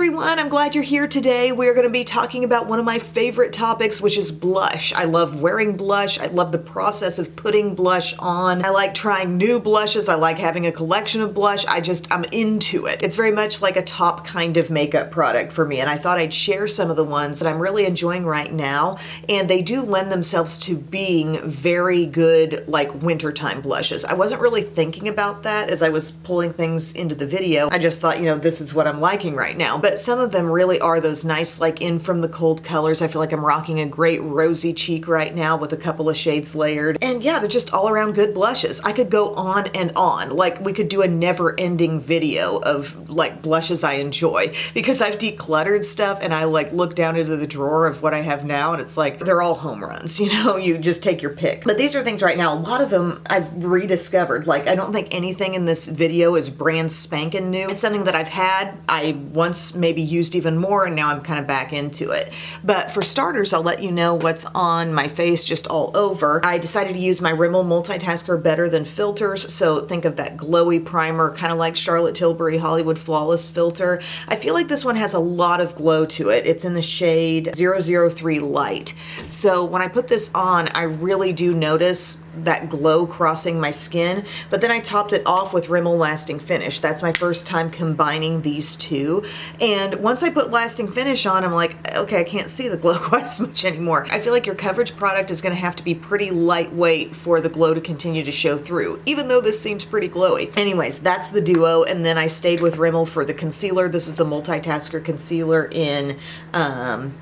everyone, I'm glad you're here today. We're going to be talking about one of my favorite topics, which is blush. I love wearing blush. I love the process of putting blush on. I like trying new blushes. I like having a collection of blush. I'm into it. It's very much like a top kind of makeup product for me, and I thought I'd share some of the ones that I'm really enjoying right now, and they do lend themselves to being very good like wintertime blushes. I wasn't really thinking about that as I was pulling things into the video. I just thought, this is what I'm liking right now. But some of them really are those nice, like in from the cold colors. I feel like I'm rocking a great rosy cheek right now with a couple of shades layered. And yeah, they're just all around good blushes. I could go on and on. Like we could do a never-ending video of like blushes I enjoy, because I've decluttered stuff and I like look down into the drawer of what I have now and it's like they're all home runs, you just take your pick. But these are things right now, a lot of them I've rediscovered. Like I don't think anything in this video is brand spanking new. It's something that I've had, I once maybe used even more, and now I'm kind of back into it. But for starters, I'll let you know what's on my face just all over. I decided to use my Rimmel Multitasker Better Than filters, so think of that glowy primer, kind of like Charlotte Tilbury Hollywood Flawless filter. I feel like this one has a lot of glow to it. It's in the shade 003 Light. So when I put this on, I really do notice that glow crossing my skin, but then I topped it off with Rimmel Lasting Finish. That's my first time combining these two. And once I put Lasting Finish on, I'm like, okay, I can't see the glow quite as much anymore. I feel like your coverage product is gonna have to be pretty lightweight for the glow to continue to show through, even though this seems pretty glowy. Anyways, that's the duo, and then I stayed with Rimmel for the concealer. This is the Multitasker Concealer in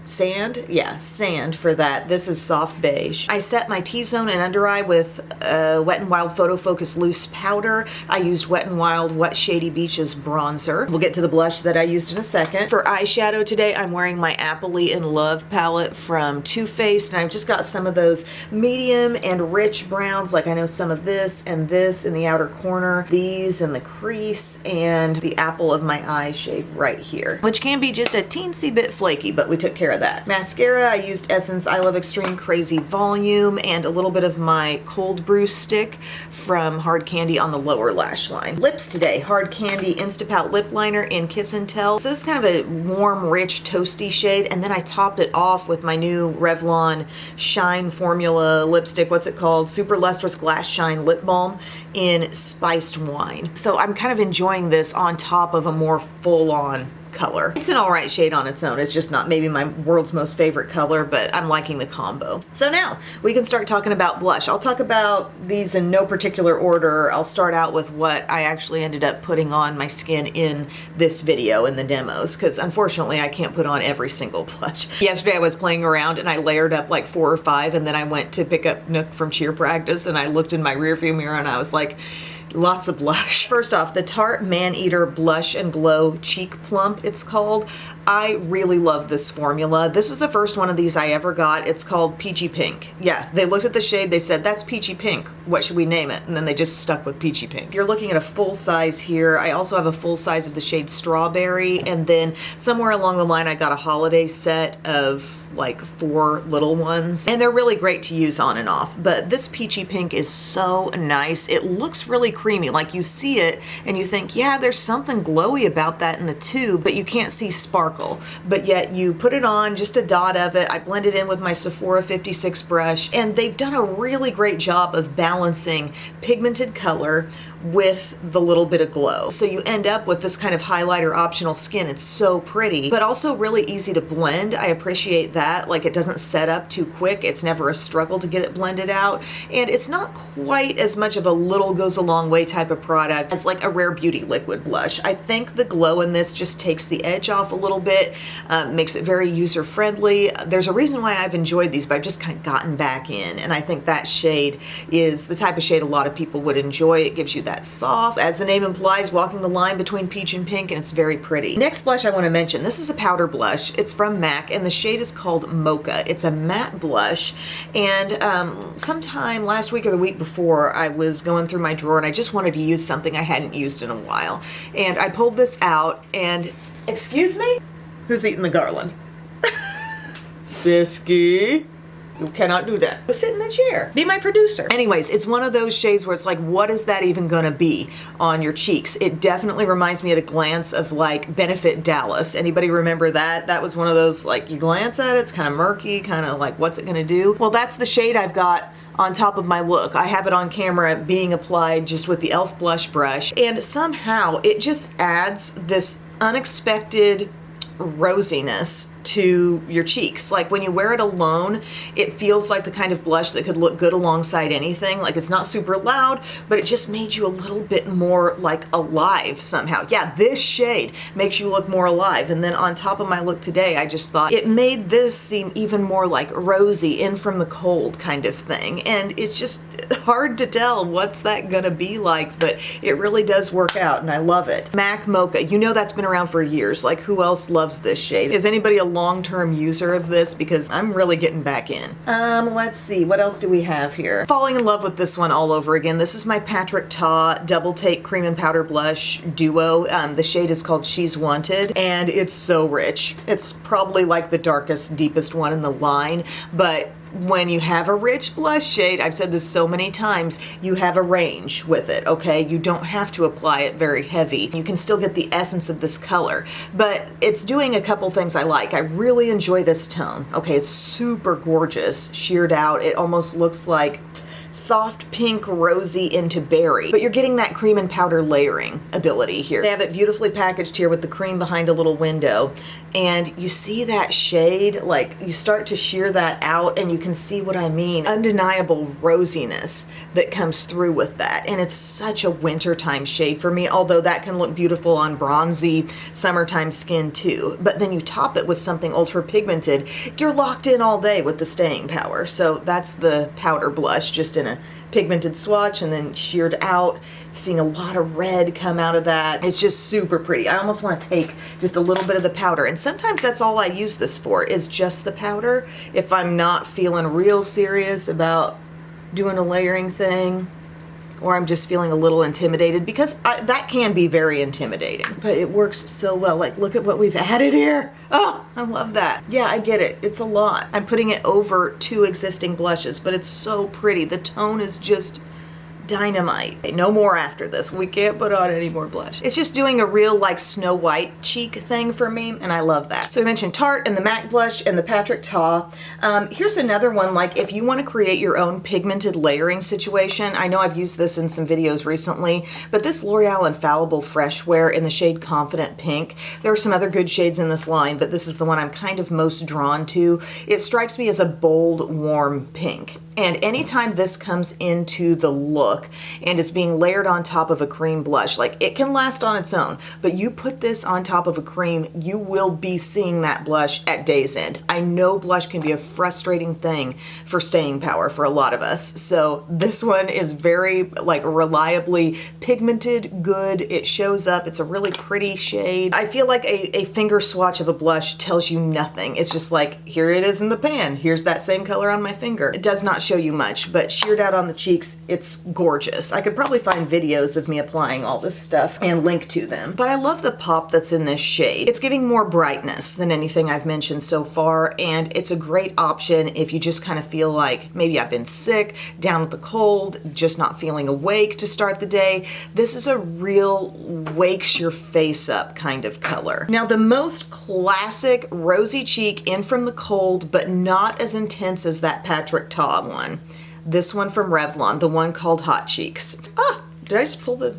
Sand. Yeah, Sand for that. This is Soft Beige. I set my T-zone and under eye with Wet n Wild Photo Focus Loose Powder. I used Wet n Wild Wet Shady Beaches Bronzer. We'll get to the blush that I used in a second. For eyeshadow today, I'm wearing my Appley in Love palette from Too Faced, and I've just got some of those medium and rich browns, like I know some of this and this in the outer corner, these in the crease, and the apple of my eye shade right here, which can be just a teensy bit flaky, but we took care of that. Mascara, I used Essence I Love Extreme Crazy Volume and a little bit of my Cold Brew stick from Hard Candy on the lower lash line. Lips today, Hard Candy Instapout Lip Liner in Kiss and Tell. So this is kind of a warm, rich, toasty shade, and then I topped it off with my new Revlon Shine Formula lipstick. What's it called? Super Lustrous Glass Shine Lip Balm in Spiced Wine. So I'm kind of enjoying this on top of a more full-on color. It's an alright shade on its own. It's just not maybe my world's most favorite color, but I'm liking the combo. So now we can start talking about blush. I'll talk about these in no particular order. I'll start out with what I actually ended up putting on my skin in this video in the demos, because unfortunately I can't put on every single blush. Yesterday I was playing around and I layered up like 4 or 5, and then I went to pick up Nook from cheer practice and I looked in my rearview mirror and I was like, lots of blush. First off, the Tarte Maneater Blush and Glow Cheek Plump, it's called. I really love this formula. This is the first one of these I ever got. It's called Peachy Pink. Yeah, they looked at the shade, they said, that's Peachy Pink. What should we name it? And then they just stuck with Peachy Pink. You're looking at a full size here. I also have a full size of the shade Strawberry, and then somewhere along the line I got a holiday set of like 4 little ones, and they're really great to use on and off. But this Peachy Pink is so nice. It looks really creamy. Like you see it and you think, yeah, there's something glowy about that in the tube, but you can't see sparkle. But yet you put it on, just a dot of it. I blend it in with my Sephora 56 brush, and they've done a really great job of balancing pigmented color with the little bit of glow. So you end up with this kind of highlighter optional skin. It's so pretty, but also really easy to blend. I appreciate that. Like it doesn't set up too quick. It's never a struggle to get it blended out. And it's not quite as much of a little goes a long way type of product as like a Rare Beauty liquid blush. I think the glow in this just takes the edge off a little bit, makes it very user friendly. There's a reason why I've enjoyed these, but I've just kind of gotten back in. And I think that shade is the type of shade a lot of people would enjoy. It gives you that soft, as the name implies, walking the line between peach and pink, and it's very pretty. Next blush I want to mention, this is a powder blush. It's from MAC, and the shade is called Mocha. It's a matte blush, and sometime last week or the week before, I was going through my drawer and I just wanted to use something I hadn't used in a while. And I pulled this out, and excuse me? Who's eating the garland? Bisky? You cannot do that. Go sit in the chair. Be my producer. Anyways, it's one of those shades where it's like, what is that even gonna be on your cheeks? It definitely reminds me at a glance of like Benefit Dallas. Anybody remember that? That was one of those, like, you glance at it, it's kind of murky, kind of like, what's it gonna do? Well, that's the shade I've got on top of my look. I have it on camera being applied just with the e.l.f. blush brush, and somehow it just adds this unexpected rosiness to your cheeks. Like when you wear it alone, it feels like the kind of blush that could look good alongside anything. Like it's not super loud, but it just made you a little bit more like alive somehow. Yeah, this shade makes you look more alive. And then on top of my look today, I just thought it made this seem even more like rosy, in from the cold kind of thing. And it's just hard to tell what's that gonna be like, but it really does work out and I love it. MAC Mocha, you know that's been around for years. Like who else loves this shade? Is anybody a long-term user of this? Because I'm really getting back in. Let's see, what else do we have here? Falling in love with this one all over again. This is my Patrick Ta Double Take Cream and Powder Blush Duo. The shade is called She's Wanted, and it's so rich. It's probably like the darkest, deepest one in the line, but when you have a rich blush shade, I've said this so many times, you have a range with it, okay? You don't have to apply it very heavy. You can still get the essence of this color, but it's doing a couple things I like. I really enjoy this tone, okay? It's super gorgeous, sheared out. It almost looks like soft pink rosy into berry, but you're getting that cream and powder layering ability here. They have it beautifully packaged here with the cream behind a little window, and you see that shade, like you start to shear that out and you can see what I mean. Undeniable rosiness that comes through with that, and it's such a wintertime shade for me, although that can look beautiful on bronzy summertime skin too. But then you top it with something ultra pigmented, you're locked in all day with the staying power. So that's the powder blush, just in a pigmented swatch and then sheared out. Seeing a lot of red come out of that. It's just super pretty. I almost want to take just a little bit of the powder, and sometimes that's all I use this for, is just the powder. If I'm not feeling real serious about doing a layering thing, or I'm just feeling a little intimidated, because that can be very intimidating, but it works so well. Like, look at what we've added here. Oh, I love that. Yeah, I get it. It's a lot. I'm putting it over 2 existing blushes, but it's so pretty. The tone is just dynamite. No more after this. We can't put on any more blush. It's just doing a real like Snow White cheek thing for me, and I love that. So I mentioned Tarte and the MAC blush and the Patrick Ta. Here's another one, like if you want to create your own pigmented layering situation. I know I've used this in some videos recently, but this L'Oreal Infallible Fresh Wear in the shade Confident Pink. There are some other good shades in this line, but this is the one I'm kind of most drawn to. It strikes me as a bold, warm pink. And anytime this comes into the look and is being layered on top of a cream blush, like it can last on its own, but you put this on top of a cream, you will be seeing that blush at day's end. I know blush can be a frustrating thing for staying power for a lot of us. So this one is very like reliably pigmented, good. It shows up. It's a really pretty shade. I feel like a finger swatch of a blush tells you nothing. It's just like, here it is in the pan. Here's that same color on my finger. It does not show you much, but sheared out on the cheeks, it's gorgeous. I could probably find videos of me applying all this stuff and link to them. But I love the pop that's in this shade. It's giving more brightness than anything I've mentioned so far, and it's a great option if you just kind of feel like maybe I've been sick, down with the cold, just not feeling awake to start the day. This is a real wakes your face up kind of color. Now, the most classic rosy cheek in from the cold, but not as intense as that Patrick Ta one. This one from Revlon, the one called Hot Cheeks. Ah, did I just pull the...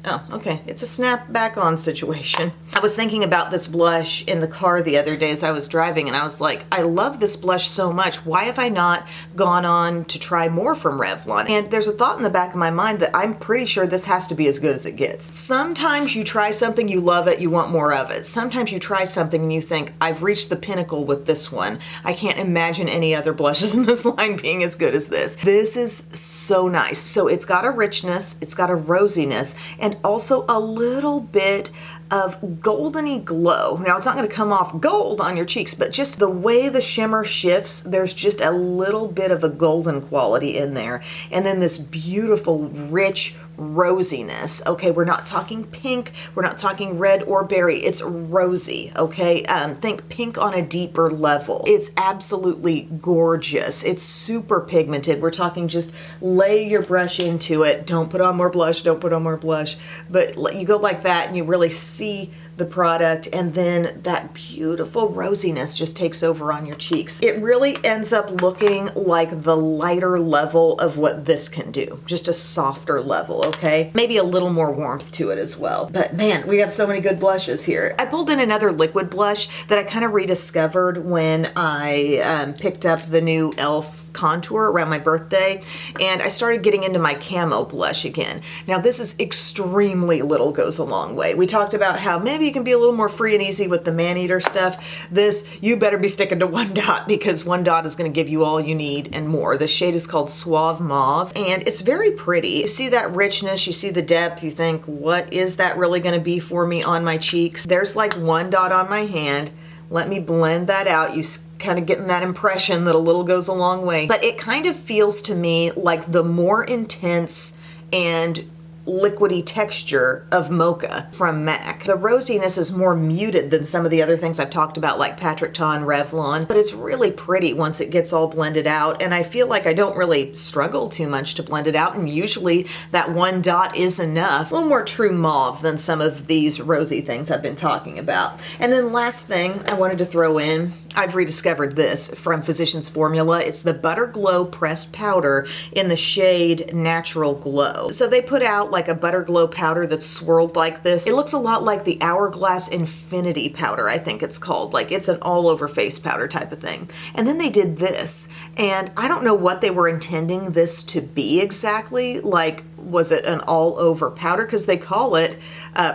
Oh, okay. It's a snap back on situation. I was thinking about this blush in the car the other day as I was driving, and I was like, I love this blush so much. Why have I not gone on to try more from Revlon? And there's a thought in the back of my mind that I'm pretty sure this has to be as good as it gets. Sometimes you try something, you love it, you want more of it. Sometimes you try something and you think, I've reached the pinnacle with this one. I can't imagine any other blushes in this line being as good as this. This is so nice. So it's got a richness, it's got a rosiness, and also a little bit of goldeny glow. Now, it's not going to come off gold on your cheeks, but just the way the shimmer shifts, there's just a little bit of a golden quality in there. And then this beautiful, rich, rosiness, okay? We're not talking pink, we're not talking red or berry, it's rosy, okay? Think pink on a deeper level. It's absolutely gorgeous. It's super pigmented. We're talking just lay your brush into it. Don't put on more blush, don't put on more blush, but you go like that and you really see the product, and then that beautiful rosiness just takes over on your cheeks. It really ends up looking like the lighter level of what this can do, just a softer level, okay? Maybe a little more warmth to it as well. But man, we have so many good blushes here. I pulled in another liquid blush that I kind of rediscovered when I picked up the new e.l.f. contour around my birthday, and I started getting into my camo blush again. Now this is extremely little goes a long way. We talked about how maybe you can be a little more free and easy with the man-eater stuff. This, you better be sticking to 1 dot, because 1 dot is going to give you all you need and more. The shade is called Suave Mauve, and it's very pretty. You see that richness, you see the depth, you think, what is that really going to be for me on my cheeks? There's like 1 dot on my hand. Let me blend that out. You kind of getting that impression that a little goes a long way. But it kind of feels to me like the more intense and liquidy texture of Mocha from MAC. The rosiness is more muted than some of the other things I've talked about, like Patrick Ta and Revlon, but it's really pretty once it gets all blended out, and I feel like I don't really struggle too much to blend it out, and usually that 1 dot is enough. A little more true mauve than some of these rosy things I've been talking about. And then last thing I wanted to throw in, I've rediscovered this from Physicians Formula. It's the Butter Glow Pressed Powder in the shade Natural Glow. So they put out like a Butter Glow powder that's swirled like this. It looks a lot like the Hourglass Infinity powder, I think it's called. Like it's an all over face powder type of thing. And then they did this, and I don't know what they were intending this to be exactly. Like, was it an all over powder? Because they call it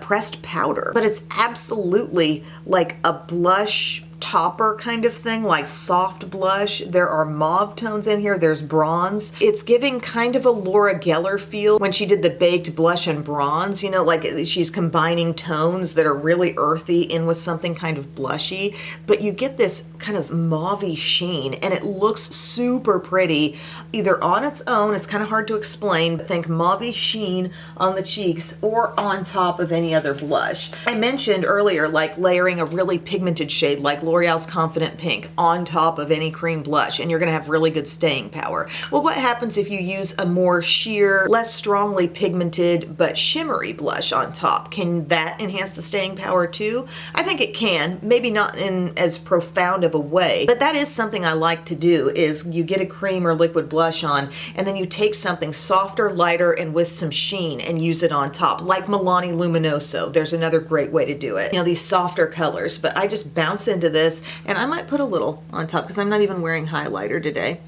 pressed powder, but it's absolutely like a blush topper kind of thing, like soft blush. There are mauve tones in here, there's bronze. It's giving kind of a Laura Geller feel when she did the baked blush and bronze, you know, like she's combining tones that are really earthy in with something kind of blushy, but you get this kind of mauvey sheen, and it looks super pretty either on its own, it's kind of hard to explain, but think mauvey sheen on the cheeks or on top of any other blush. I mentioned earlier like layering a really pigmented shade like L'Oreal's Confident Pink on top of any cream blush, and you're gonna have really good staying power. Well, what happens if you use a more sheer, less strongly pigmented but shimmery blush on top? Can that enhance the staying power too? I think it can, maybe not in as profound of a way, but that is something I like to do, is you get a cream or liquid blush on, and then you take something softer, lighter, and with some sheen and use it on top, like Milani Luminoso. There's another great way to do it. You know, these softer colors, but I just bounce into this, and I might put a little on top because I'm not even wearing highlighter today.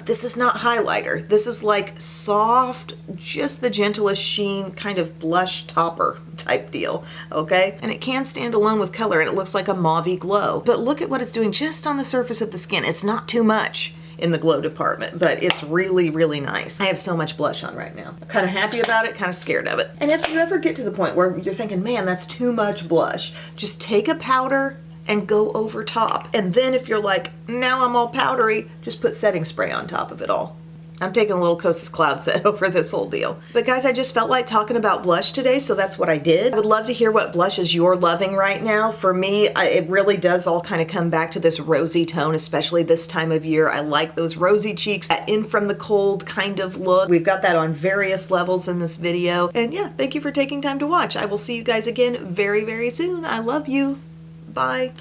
This is not highlighter. This is like soft, just the gentlest sheen kind of blush topper type deal, okay? And it can stand alone with color, and it looks like a mauvey glow. But look at what it's doing just on the surface of the skin. It's not too much in the glow department, but it's really, really nice. I have so much blush on right now. I'm kind of happy about it, kind of scared of it. And if you ever get to the point where you're thinking, man, that's too much blush, just take a powder and go over top. And then if you're like, now I'm all powdery, just put setting spray on top of it all. I'm taking a little Kosas Cloud Set over this whole deal. But guys, I just felt like talking about blush today, so that's what I did. I would love to hear what blushes you're loving right now. For me, it really does all kind of come back to this rosy tone, especially this time of year. I like those rosy cheeks, that in from the cold kind of look. We've got that on various levels in this video. And yeah, thank you for taking time to watch. I will see you guys again very, very soon. I love you. Bye.